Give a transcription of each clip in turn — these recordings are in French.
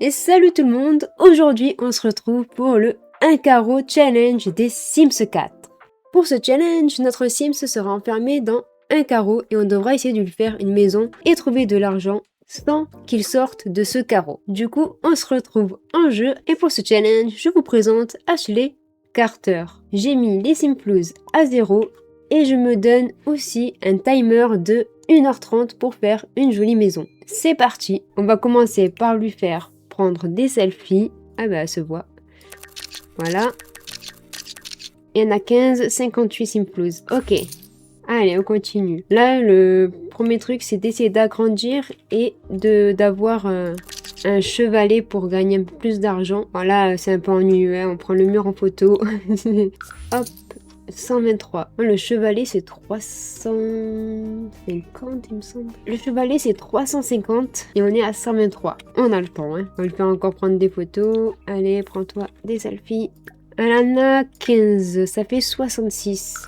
Et salut tout le monde, aujourd'hui on se retrouve pour le 1 carreau challenge des Sims 4. Pour ce challenge, notre Sims sera enfermé dans un carreau et on devra essayer de lui faire une maison et trouver de l'argent sans qu'il sorte de ce carreau. Du coup, on se retrouve en jeu et pour ce challenge, je vous présente Ashley Carter. J'ai mis les Simploos à 0 et je me donne aussi un timer de 1h30 pour faire une jolie maison. C'est parti, on va commencer par lui faire prendre des selfies. Ah bah elle se voit. Voilà. Il y en a 15, 58 Simploos. Ok. Allez, on continue. Là, le premier truc, c'est d'essayer d'agrandir et d'avoir un chevalet pour gagner un peu plus d'argent. Voilà, c'est un peu ennuyeux, hein. On prend le mur en photo. Hop, 123. Le chevalet, c'est 350, il me semble. Le chevalet, c'est 350 et on est à 123. On a le temps, hein. On va lui faire encore prendre des photos. Allez, prends-toi des selfies. Elle en a 15, ça fait 66.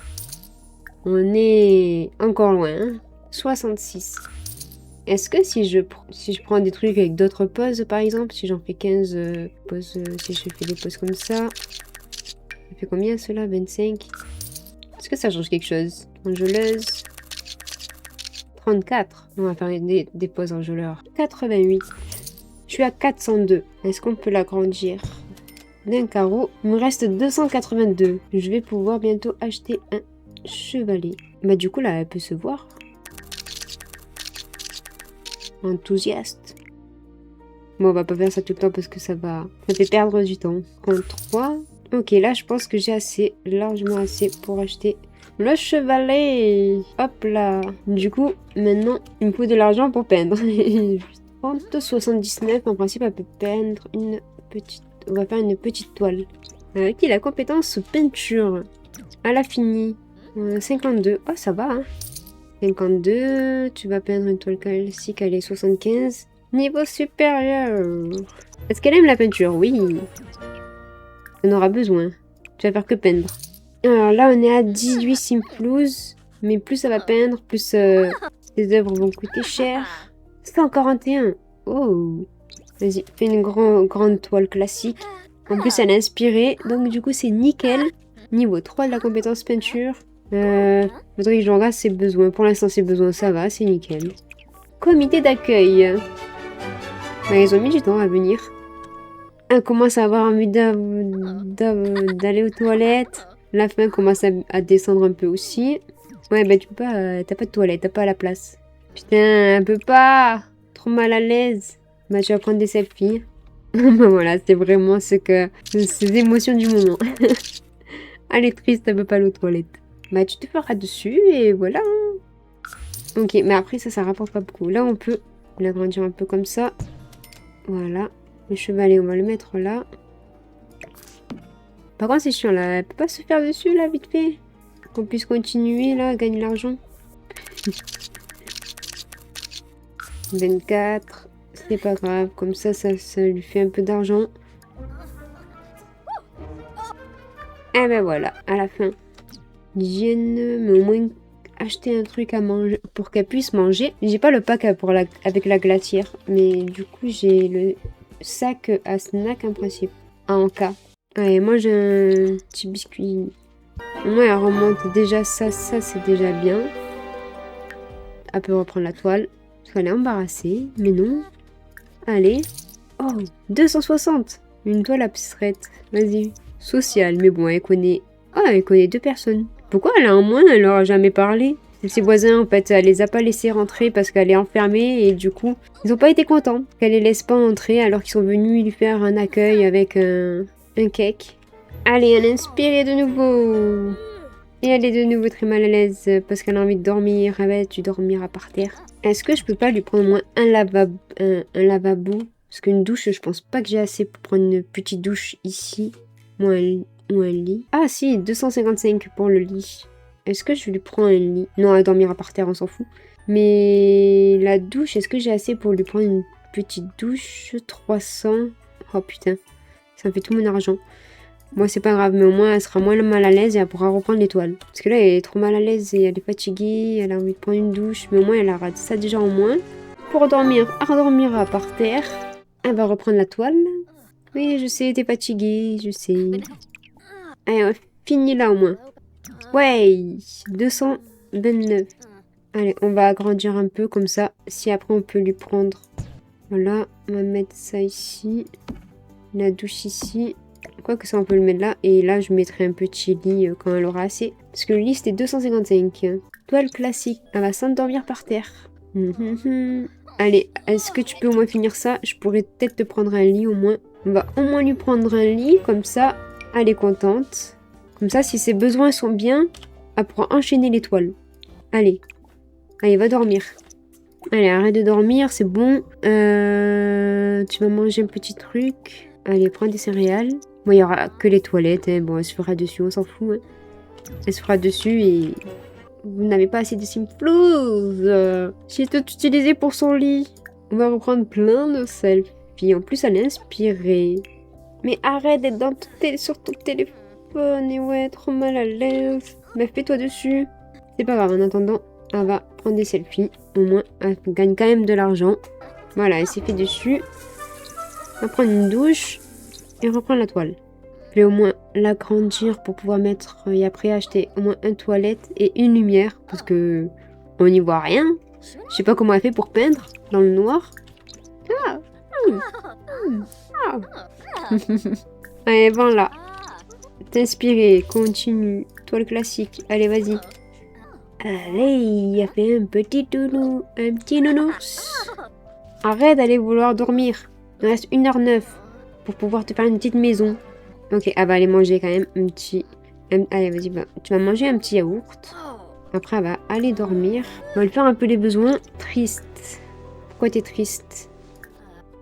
On est encore loin, hein. 66. Est-ce que si je prends des trucs avec d'autres poses, par exemple, si j'en fais 15 poses, si je fais des poses comme ça, ça fait combien cela? 25. Est-ce que ça change quelque chose? Enjôleuse. 34. On va faire des poses enjôleurs. 88. Je suis à 402. Est-ce qu'on peut l'agrandir d'un carreau? Il me reste 282. Je vais pouvoir bientôt acheter un chevalet. Bah du coup là, elle peut se voir. Enthousiaste. Bon, on va pas faire ça tout le temps parce que ça fait perdre du temps. En 3. Ok, là je pense que j'ai assez, largement assez pour acheter le chevalet. Hop là. Du coup, maintenant, il me faut de l'argent pour peindre. 79, en principe, elle peut peindre une petite... On va faire une petite toile. Avec la compétence peinture. Elle a fini. 52. Oh, ça va, hein. 52. Tu vas peindre une toile classique, elle est 75. Niveau supérieur. Est-ce qu'elle aime la peinture? Oui. On aura besoin. Tu vas faire que peindre. Alors là, on est à 18 Simploos. Mais plus ça va peindre, plus les œuvres vont coûter cher. 141. Oh. Vas-y, fais une grande toile classique. En plus, elle est inspirée. Donc, du coup, c'est nickel. Niveau 3 de la compétence peinture. Faudrait que je regarde ses besoins. Pour l'instant, ses besoins, ça va. C'est nickel. Comité d'accueil. Bah, ils ont mis du temps à venir. Elle commence à avoir envie d'aller aux toilettes. La faim commence à descendre un peu aussi. Ouais, bah tu peux pas, t'as pas de toilette, t'as pas la place. Putain, elle peut pas. Trop mal à l'aise. Bah tu vas prendre des selfies. Bah voilà, c'est vraiment ces émotions du moment. Elle est triste, elle peut pas aller aux toilettes. Bah tu te feras dessus et voilà. Ok, mais après ça rapporte pas beaucoup. Là on peut l'agrandir un peu comme ça. Voilà. Le chevalet, on va le mettre là. Par contre, c'est chiant là. Elle peut pas se faire dessus là, vite fait. Qu'on puisse continuer là, gagner l'argent. 24. C'est pas grave. Comme ça lui fait un peu d'argent. Et ben voilà, à la fin. L'hygiène, mais au moins acheter un truc à manger pour qu'elle puisse manger. J'ai pas le pack avec la glacière. Mais du coup, j'ai le sac à snack en principe. En cas. Allez, moi j'ai un petit biscuit. Au moins elle remonte déjà ça c'est déjà bien. Elle peut reprendre la toile. Parce qu'elle est embarrassée, mais non. Allez. Oh, 260. Une toile abstraite. Vas-y. Sociale, mais bon, elle connaît... Oh, elle connaît 2 personnes. Pourquoi elle a un moins? Elle leur a jamais parlé. Ses voisins, en fait, elle les a pas laissés rentrer parce qu'elle est enfermée et du coup, ils ont pas été contents qu'elle les laisse pas entrer alors qu'ils sont venus lui faire un accueil avec un cake. Allez, elle est inspirée de nouveau. Et elle est de nouveau très mal à l'aise parce qu'elle a envie de dormir. Ah ouais, tu dormiras par terre. Est-ce que je peux pas lui prendre au moins un lavabo? Parce qu'une douche, je pense pas que j'ai assez pour prendre une petite douche ici. Ou un lit. Ah si, 255 pour le lit. Est-ce que je lui prends un lit? Non, elle dormira par terre, on s'en fout. Mais la douche, est-ce que j'ai assez pour lui prendre une petite douche? 300. Oh putain, ça me fait tout mon argent. Moi, c'est pas grave, mais au moins, elle sera moins mal à l'aise et elle pourra reprendre l'étoile. Parce que là, elle est trop mal à l'aise et elle est fatiguée, elle a envie de prendre une douche. Mais au moins, elle aura ça déjà en moins. Pour dormir, elle dormira par terre. Elle va reprendre la toile. Oui, je sais, t'es fatiguée, je sais. Allez, on finit là au moins. Ouais, 229. Allez, on va agrandir un peu comme ça. Si après on peut lui prendre. Voilà, on va mettre ça ici. La douche ici. Quoique ça, on peut le mettre là. Et là, je mettrai un petit lit quand elle aura assez. Parce que le lit, c'était 255. Toile classique. Elle va s'endormir par terre. Allez, est-ce que tu peux au moins finir ça? Je pourrais peut-être te prendre un lit au moins. On va au moins lui prendre un lit. Comme ça, elle est contente. Comme ça, si ses besoins sont bien, elle pourra enchaîner les toiles. Allez. Allez, va dormir. Allez, arrête de dormir, c'est bon. Tu vas manger un petit truc. Allez, prends des céréales. Bon, il n'y aura que les toilettes. Hein. Bon, elle se fera dessus, on s'en fout. Hein. Elle se fera dessus et... Vous n'avez pas assez de Simplouz. J'ai tout utilisé pour son lit. On va reprendre plein de selfies. En plus, elle est inspirée. Mais arrête d'être sur ton téléphone. Et ouais, trop mal à l'aise. Mais fais-toi dessus. C'est pas grave, en attendant, elle va prendre des selfies. Au moins, elle gagne quand même de l'argent. Voilà, elle s'est fait dessus. On va prendre une douche et reprendre la toile. Je vais au moins l'agrandir pour pouvoir mettre et après acheter au moins une toilette et une lumière parce que on n'y voit rien. Je sais pas comment elle fait pour peindre dans le noir. Ah, Allez, voilà. T'inspirer, continue. Toile classique. Allez, vas-y. Allez, il a fait un petit nounours. Arrête d'aller vouloir dormir. Il reste 1h09 pour pouvoir te faire une petite maison. Ok, elle va aller manger quand même un petit... Allez, vas-y, tu vas manger un petit yaourt. Après, elle va aller dormir. On va lui faire un peu les besoins. Triste. Pourquoi t'es triste?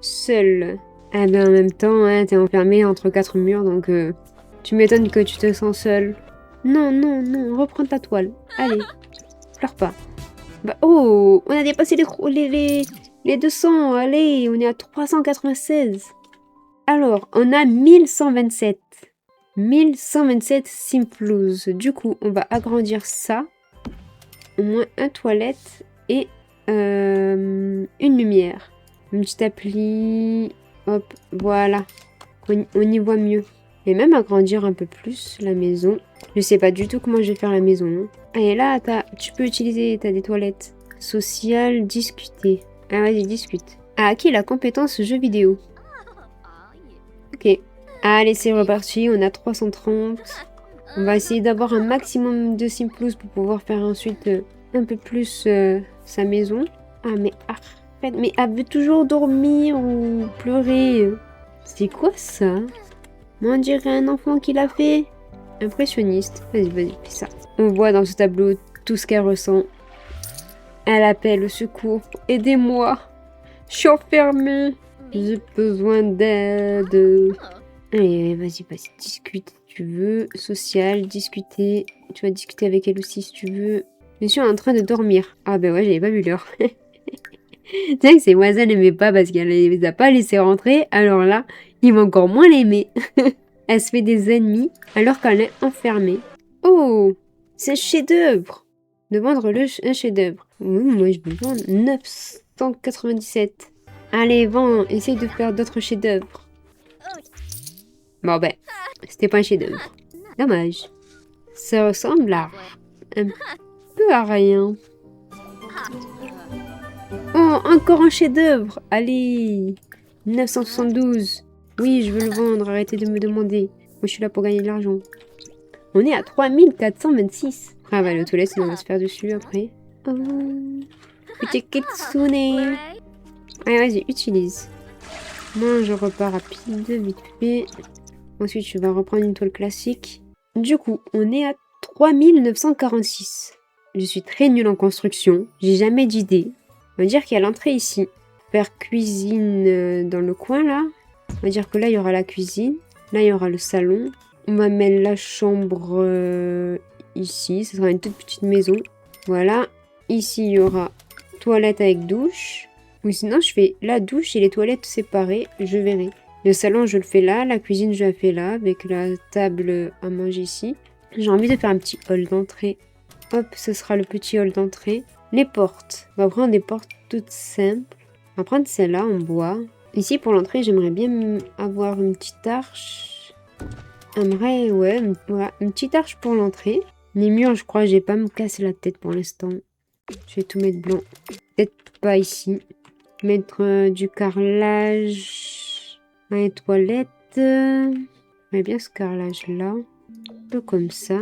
Seule. Eh ben, en même temps, hein, t'es enfermée entre 4 murs, donc tu m'étonnes que tu te sens seule. Non, non, non, reprends ta toile. Allez, pleure pas. Bah, oh, on a dépassé les 200. Allez, on est à 396. Alors, on a 1127. 1127 Simplouz. Du coup, on va agrandir ça. Au moins une toilette et une lumière. Une petite appli. Hop, voilà. On y voit mieux. Et même agrandir un peu plus la maison. Je sais pas du tout comment je vais faire la maison. Hein. Allez, là, tu peux utiliser, t'as des toilettes. Social, discuter. Ah, vas-y, discute. A acquis la compétence jeu vidéo. Ok. Allez, c'est reparti. On a 330. On va essayer d'avoir un maximum de Simplouz pour pouvoir faire ensuite un peu plus sa maison. Ah, mais arrête. Mais elle veut toujours dormir ou pleurer. C'est quoi ça? On dirait un enfant qui l'a fait. Impressionniste. Vas-y, vas-y, fais ça. On voit dans ce tableau tout ce qu'elle ressent. Elle appelle au secours. Aidez-moi. Je suis enfermée. J'ai besoin d'aide. Allez, vas-y, discute si tu veux. Social, discuter. Tu vas discuter avec elle aussi si tu veux. Je suis en train de dormir. Ah ben ouais, j'avais pas vu l'heure. Tu sais que ses voisins n'aimaient pas parce qu'elle les a pas laissés rentrer. Alors là, ils vont encore moins l'aimer. Elle se fait des ennemis alors qu'elle est enfermée. Oh, c'est un chef-d'œuvre. De vendre un chef-d'œuvre. Moi, je veux vendre 997. Allez, vends, essaye de faire d'autres chefs-d'œuvre. Bon ben, c'était pas un chef-d'œuvre. Dommage. Ça ressemble à un peu à rien. Oh, encore un chef-d'œuvre. Allez, 972. Oui, je veux le vendre. Arrêtez de me demander. Moi, je suis là pour gagner de l'argent. On est à 3426. Après, elle va aller aux toilettes, sinon on va se faire dessus après. Oh, petit kitsune. Allez, vas-y, utilise. Moi, je repars rapide, vite fait. Ensuite, je vais reprendre une toile classique. Du coup, on est à 3946. Je suis très nulle en construction. J'ai jamais d'idée. On va dire qu'il y a l'entrée ici. Faire cuisine dans le coin, là. On va dire que là, il y aura la cuisine. Là, il y aura le salon. On va mettre la chambre ici. Ce sera une toute petite maison. Voilà. Ici, il y aura toilette avec douche. Ou sinon, je fais la douche et les toilettes séparées. Je verrai. Le salon, je le fais là. La cuisine, je la fais là. Avec la table à manger ici. J'ai envie de faire un petit hall d'entrée. Hop, ce sera le petit hall d'entrée. Les portes. On va prendre des portes toutes simples. On va prendre celle-là en bois. Ici, pour l'entrée, j'aimerais bien avoir une petite arche. J'aimerais, ouais, voilà, une petite arche pour l'entrée. Les murs, je crois, j'ai pas à me casser la tête pour l'instant. Je vais tout mettre blanc. Peut-être pas ici. Mettre du carrelage dans les toilettes. J'aimerais bien ce carrelage-là. Un peu comme ça.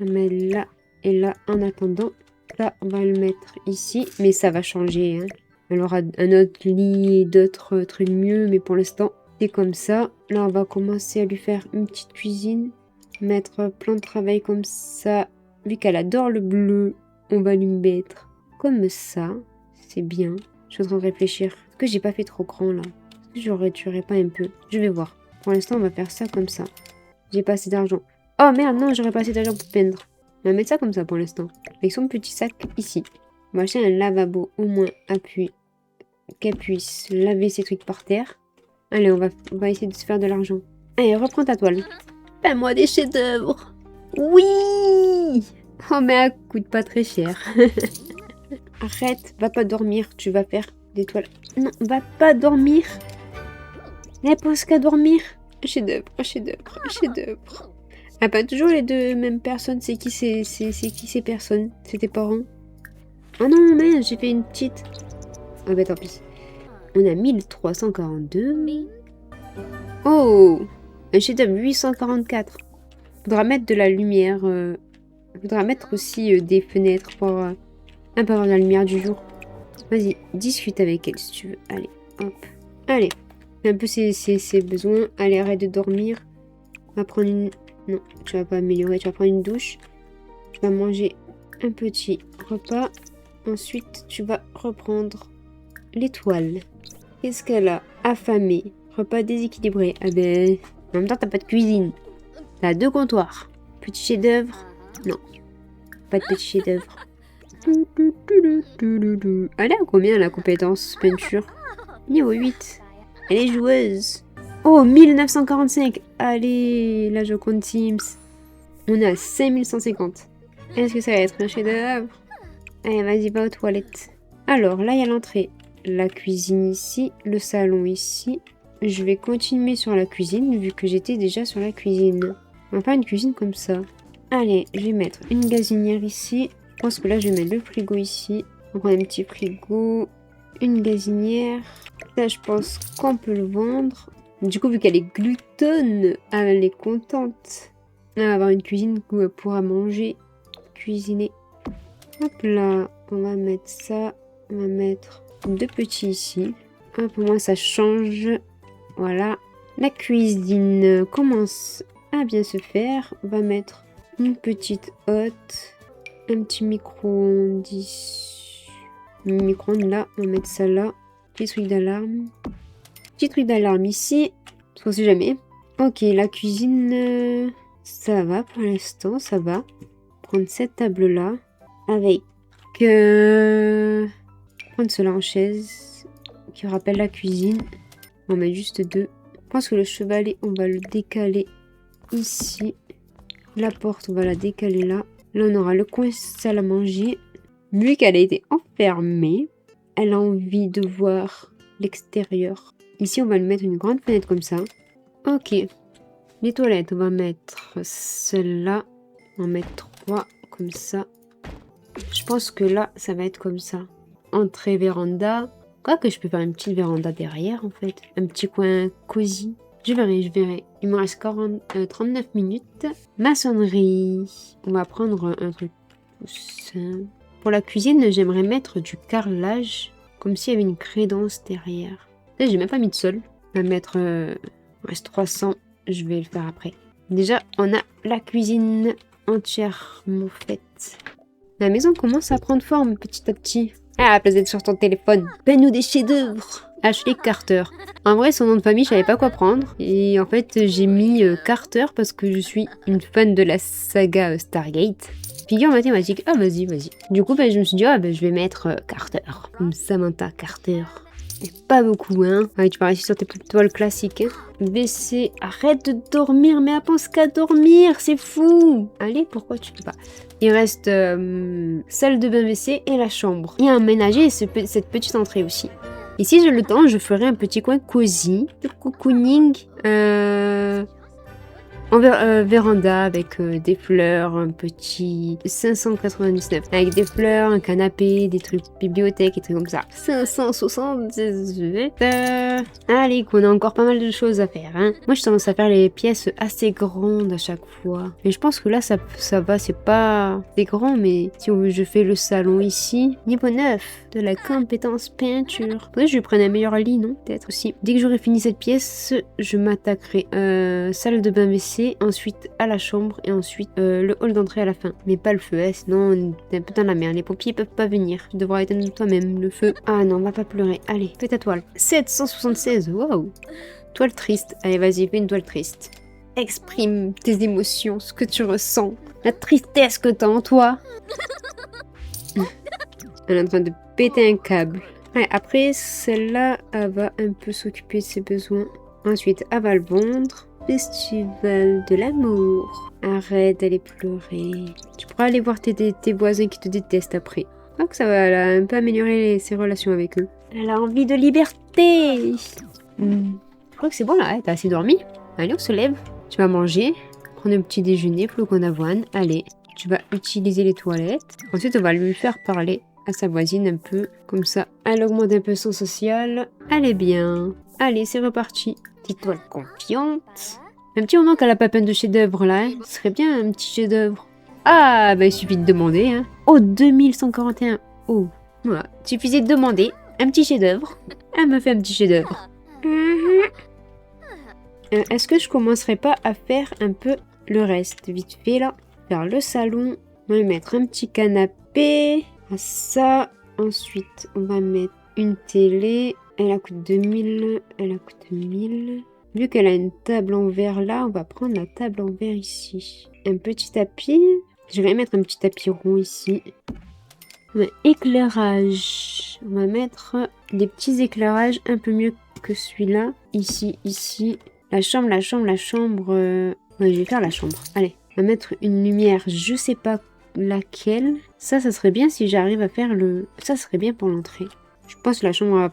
On va mettre là et là en attendant. Là, on va le mettre ici. Mais ça va changer, hein. Elle aura un autre lit, d'autres trucs mieux, mais pour l'instant, c'est comme ça. Là, on va commencer à lui faire une petite cuisine. Mettre plein de travail comme ça. Vu qu'elle adore le bleu, on va lui mettre comme ça. C'est bien. Je suis en train de réfléchir. Est-ce que j'ai pas fait trop grand, là? Est-ce que je réduirais pas un peu? Je vais voir. Pour l'instant, on va faire ça comme ça. J'ai pas assez d'argent. Oh merde, non, j'aurais pas assez d'argent pour peindre. On va mettre ça comme ça pour l'instant. Avec son petit sac ici. On va acheter un lavabo, au moins, appui. Qu'elle puisse laver ses trucs par terre. Allez, on va essayer de se faire de l'argent. Allez, reprends ta toile. Fais-moi des chefs-d'œuvre. Oui! Oh, mais elle coûte pas très cher. Arrête, va pas dormir. Tu vas faire des toiles. Non, va pas dormir. Elle pense qu'à dormir. Un chef-d'œuvre, un chef-d'œuvre, un chef-d'œuvre. Ah, pas toujours les deux mêmes personnes. C'est qui ces personnes? C'est tes parents? Oh non, merde, j'ai fait une petite. Ah bah tant pis. On a 1342. Oh! Un chef-d'œuvre 844. Faudra mettre de la lumière. Faudra mettre aussi des fenêtres pour un peu avoir la lumière du jour. Vas-y, discute avec elle si tu veux. Allez, hop. Allez. Un peu ses besoins. Allez, arrête de dormir. On va prendre une... Non, tu vas pas améliorer. Tu vas prendre une douche. Tu vas manger un petit repas. Ensuite, tu vas reprendre l'étoile. Qu'est-ce qu'elle a? Affamée. Repas déséquilibré. Ah ben... En même temps, t'as pas de cuisine. T'as 2 comptoirs. Petit chef-d'œuvre. Non. Pas de petit chef-d'œuvre. Elle est à combien la compétence peinture? Niveau 8. Elle est joueuse. Oh, 1945. Allez, la Joconde Sims. On est à 5150. Est-ce que ça va être un chef-d'œuvre? Allez, vas-y, va aux toilettes. Alors, là, il y a l'entrée. La cuisine ici. Le salon ici. Je vais continuer sur la cuisine, vu que j'étais déjà sur la cuisine. On va faire une cuisine comme ça. Allez, je vais mettre une gazinière ici. Je pense que là, je vais mettre le frigo ici. On prend un petit frigo. Une gazinière. Ça, je pense qu'on peut le vendre. Du coup, vu qu'elle est glutonne, elle est contente. Elle va avoir une cuisine où elle pourra manger, cuisiner. Hop là, on va mettre ça. On va mettre 2 petits ici. Hop, au moins ça change. Voilà. La cuisine commence à bien se faire. On va mettre une petite hotte. Un petit micro-ondes. Micro-ondes là. On va mettre ça là. Petit truc d'alarme. Petit truc d'alarme ici. On sait jamais. Ok, la cuisine. Ça va pour l'instant. Ça va. Prendre cette table là. Avec. Prendre cela en chaise. Qui rappelle la cuisine. On va mettre juste 2. Je pense que le chevalet, on va le décaler ici. La porte, on va la décaler là. Là, on aura le coin salle à manger. Vu qu'elle a été enfermée, elle a envie de voir l'extérieur. Ici, on va lui mettre une grande fenêtre comme ça. Ok. Les toilettes, on va mettre celle-là. On va mettre 3 comme ça. Je pense que là, ça va être comme ça. Entrée, véranda. Quoique je peux faire une petite véranda derrière en fait. Un petit coin cosy. Je verrai. Il me reste 39 minutes. Maçonnerie. On va prendre un truc tout simple. Pour la cuisine, j'aimerais mettre du carrelage. Comme s'il y avait une crédence derrière. Là, j'ai même pas mis de sol. On va mettre... il me reste 300. Je vais le faire après. Déjà, on a la cuisine entièrement faite. La maison commence à prendre forme petit à petit. Ah, à la place d'être sur ton téléphone. Peins-nous des chefs-d'œuvre. Ashley Carter. En vrai, son nom de famille, je savais pas quoi prendre. Et en fait, j'ai mis Carter parce que je suis une fan de la saga Stargate. Figure mathématique. Ah, vas-y. Du coup, je me suis dit, je vais mettre Carter. Comme Samantha Carter. Et pas beaucoup, hein. Ouais, tu vas rester sur tes toiles classiques, hein. WC, arrête de dormir, mais elle pense qu'à dormir, c'est fou. Allez, pourquoi tu peux pas? Il reste salle de bain WC et la chambre. Et aménager cette petite entrée aussi. Et si j'ai le temps, je ferai un petit coin cosy, de cocooning, en véranda avec des fleurs, un petit 599 avec des fleurs, un canapé, des trucs bibliothèque et trucs comme ça. 578. Allez, qu'on a encore pas mal de choses à faire. Hein. Moi, je tendance à faire les pièces assez grandes à chaque fois. Mais je pense que là, ça va. C'est pas des grands, mais si je fais le salon ici, niveau 9 de la compétence peinture. Faudrait que je lui prenne un meilleur lit, non? Peut-être aussi. Dès que j'aurai fini cette pièce, je m'attaquerai salle de bain WC, ensuite à la chambre et ensuite le hall d'entrée à la fin. Mais pas le feu, hein, sinon on est un peu dans la merde. Les pompiers peuvent pas venir. Tu devras éteindre toi-même le feu. Ah non, on va pas pleurer. Allez, fais ta toile. 776, waouh. Toile triste. Allez, vas-y, fais une toile triste. Exprime tes émotions, ce que tu ressens. La tristesse que t'as en toi. Elle est en train de péter un câble. Ouais, après, celle-là, elle va un peu s'occuper de ses besoins. Ensuite, elle va le vendre. Festival de l'amour. Arrête d'aller pleurer. Tu pourras aller voir tes voisins qui te détestent après. Je crois que ça va un peu améliorer ses relations avec eux. Elle a envie de liberté. Je crois que c'est bon là, t'as assez dormi. Allez, on se lève. Tu vas manger, prendre un petit déjeuner, flocon d'avoine. Allez, tu vas utiliser les toilettes. Ensuite, on va lui faire parler à sa voisine un peu. Comme ça, elle augmente un peu son social. Elle est bien. Allez, c'est reparti. Petite toile confiante. Un petit moment qu'elle a pas peint de chef-d'œuvre là. Hein. Ce serait bien un petit chef-d'œuvre. Ah, bah il suffit de demander. Hein. Oh, 2141. Oh, voilà. Il suffisait de demander un petit chef-d'œuvre. Elle me fait un petit chef-d'œuvre. Est-ce que je commencerai pas à faire un peu le reste vite fait là? Faire le salon. On va mettre un petit canapé. Ça. Ensuite, on va mettre une télé. Elle a coûté 2000. Elle a coûté 1000. Vu qu'elle a une table en verre là, on va prendre la table en verre ici. Un petit tapis. Je vais mettre un petit tapis rond ici. Éclairage. On va mettre des petits éclairages un peu mieux que celui-là. Ici, ici. La chambre. Ouais, je vais faire la chambre. Allez, on va mettre une lumière, je sais pas laquelle. Ça serait bien si j'arrive à faire le... Ça serait bien pour l'entrée. Je pense que la chambre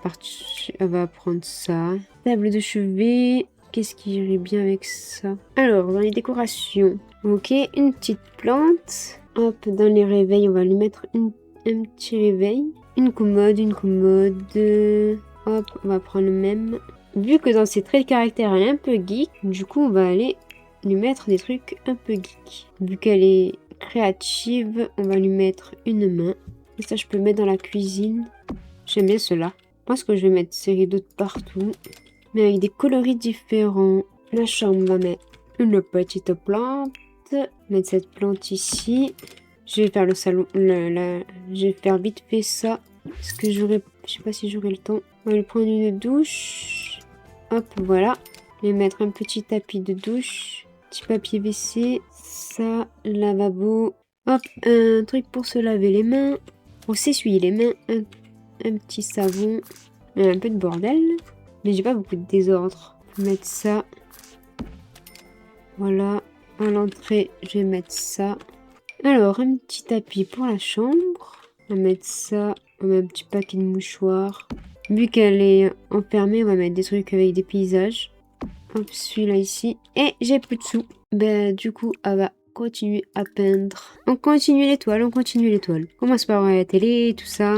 elle va prendre ça. Table de chevet. Qu'est-ce qui irait bien avec ça? Alors, dans les décorations. Ok, une petite plante. Hop, dans les réveils, on va lui mettre un petit réveil. Une commode. Hop, on va prendre le même. Vu que dans ses traits de caractère, elle est un peu geek, du coup, on va aller lui mettre des trucs un peu geek. Vu qu'elle est créative, on va lui mettre une main. Et ça, je peux le mettre dans la cuisine. J'aime bien cela. Je pense que je vais mettre ces rideaux de partout. Mais avec des coloris différents. La chambre, on va mettre une petite plante. Mettre cette plante ici. Je vais faire le salon. Je vais faire vite fait ça. Parce que je sais pas si j'aurai le temps. On va lui prendre une douche. Hop, voilà. Je vais mettre un petit tapis de douche. Petit papier WC. Ça, lavabo. Hop, un truc pour se laver les mains. Pour s'essuyer les mains. Un petit savon. Un peu de bordel. Mais j'ai pas beaucoup de désordre. Je vais mettre ça. Voilà. À l'entrée, je vais mettre ça. Alors, un petit tapis pour la chambre. On va mettre ça. On va mettre un petit paquet de mouchoirs. Vu qu'elle est enfermée, on va mettre des trucs avec des paysages. Hop, celui-là ici. Et j'ai plus de sous. Ben, du coup, elle va continuer à peindre. On continue l'étoile. On commence par la télé, tout ça.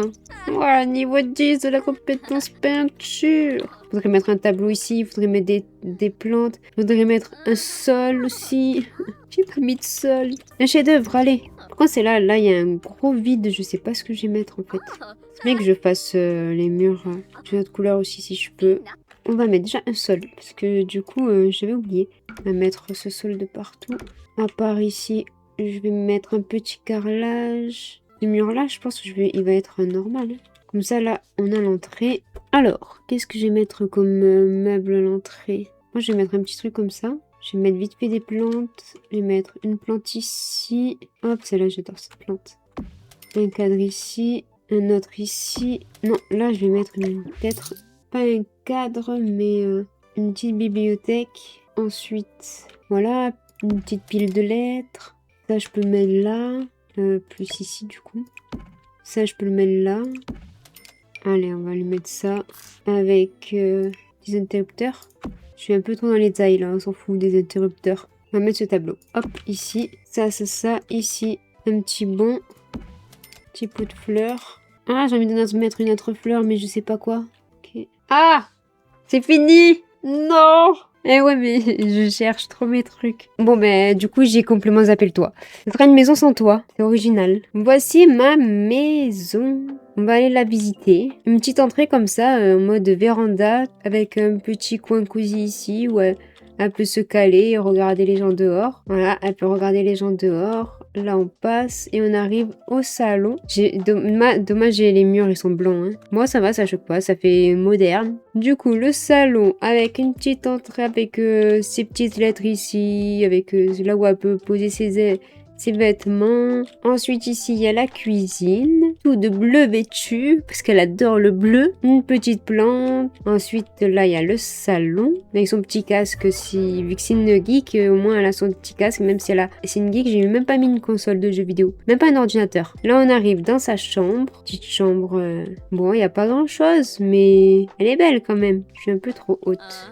Voilà, niveau 10 de la compétence peinture. Faudrait mettre un tableau ici. Faudrait mettre des plantes. Faudrait mettre un sol aussi. J'ai pas mis de sol. Un chef-d'œuvre, allez. Pourquoi c'est là? Là, il y a un gros vide. Je sais pas ce que je vais mettre en fait. C'est bien que je fasse les murs d'une autre couleur aussi si je peux. On va mettre déjà un sol. Parce que du coup, j'avais oublié. On va mettre ce sol de partout. À part ici, je vais mettre un petit carrelage. Ce mur-là, je pense que il va être normal. Hein. Comme ça, là, on a l'entrée. Alors, qu'est-ce que je vais mettre comme meuble à l'entrée? Moi, je vais mettre un petit truc comme ça. Je vais mettre vite fait des plantes. Je vais mettre une plante ici. Hop, celle-là, j'adore cette plante. Un cadre ici. Un autre ici. Non, là, je vais mettre peut-être pas un cadre, mais une petite bibliothèque. Ensuite, voilà, une petite pile de lettres. Ça, je peux le mettre là. Plus ici, du coup. Ça, je peux le mettre là. Allez, on va lui mettre ça avec des interrupteurs. Je suis un peu trop dans les détails là, on s'en fout des interrupteurs. On va mettre ce tableau. Hop, ici. Ça, ici. Un petit bon. Petit pot de fleurs. Ah, j'ai envie de mettre une autre fleur, mais je sais pas quoi. Ok. Ah! C'est fini! Non! Eh ouais, mais je cherche trop mes trucs. Bon, ben, du coup, j'ai complètement zappé le toit. Ce sera une maison sans toit. C'est original. Voici ma maison. On va aller la visiter. Une petite entrée comme ça, en mode véranda, avec un petit coin cosy ici, où elle peut se caler et regarder les gens dehors. Voilà, elle peut regarder les gens dehors. Là, on passe et on arrive au salon. Dommage, les murs, ils sont blancs. Hein. Moi, ça va, ça choque pas, ça fait moderne. Du coup, le salon avec une petite entrée avec ses petites lettres ici, avec là où elle peut poser ses vêtements. Ensuite, ici, il y a la cuisine. Tout de bleu vêtu, parce qu'elle adore le bleu. Une petite plante. Ensuite, là, il y a le salon. Avec son petit casque, vu que c'est une geek, au moins, elle a son petit casque. Même si c'est une geek, j'ai même pas mis une console de jeux vidéo. Même pas un ordinateur. Là, on arrive dans sa chambre. Petite chambre... Bon, il n'y a pas grand-chose, mais elle est belle quand même. Je suis un peu trop haute.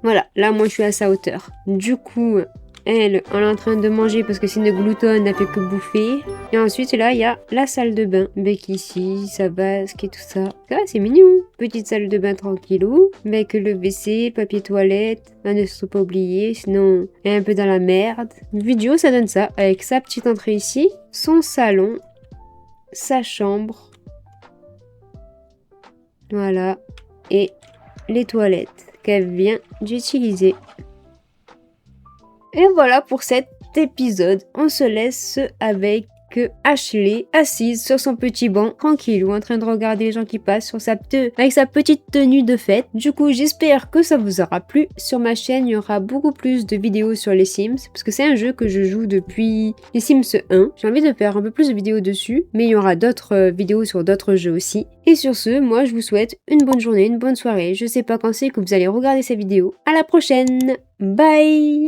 Voilà, là, moi, je suis à sa hauteur. Du coup... Elle est en train de manger parce que c'est une gloutonne, elle fait que bouffer. Et ensuite, là, il y a la salle de bain. Avec ici, sa vasque et tout ça. Ah, c'est mignon. Petite salle de bain tranquillou. Avec le WC, papier toilette. Ah, ne faut pas oublier, sinon, elle est un peu dans la merde. Une vidéo, ça donne ça. Avec sa petite entrée ici. Son salon. Sa chambre. Voilà. Et les toilettes qu'elle vient d'utiliser. Et voilà pour cet épisode. On se laisse avec Ashley assise sur son petit banc, tranquille, ou en train de regarder les gens qui passent avec sa petite tenue de fête. Du coup, j'espère que ça vous aura plu. Sur ma chaîne, il y aura beaucoup plus de vidéos sur les Sims, parce que c'est un jeu que je joue depuis les Sims 1. J'ai envie de faire un peu plus de vidéos dessus, mais il y aura d'autres vidéos sur d'autres jeux aussi. Et sur ce, moi, je vous souhaite une bonne journée, une bonne soirée. Je sais pas quand c'est que vous allez regarder ces vidéos. À la prochaine! Bye!